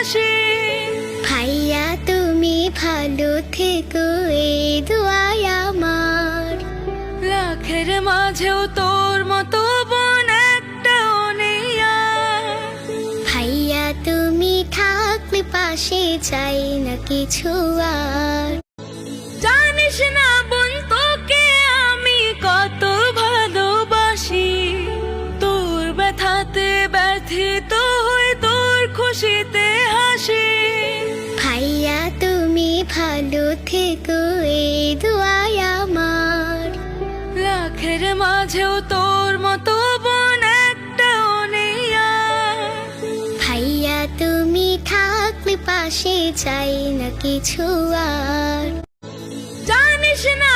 হাসি। ভাইয়া তুমি ভালো থেকো এই দোয়াই আমার। লাখের মাঝেও তোর মতো বোন একটাও নেই আর। ভাইয়া তুমি থাকলে পাশে চাই না কিছু আর। জানিস না বোন তোকে আমি কত ভালোবাসি। তোর ব্যথাতে ব্যথিত হই, তোর খুশিতে হাসি। ভাইয়া তুমি ভালো থেকো এই দোয়াই আমার। লাখের মাঝেও তোর মতো বোন একটাও নেই আর। ভাইয়া তুমি থাকলে পাশে চাই না কিছু আর। জানিস না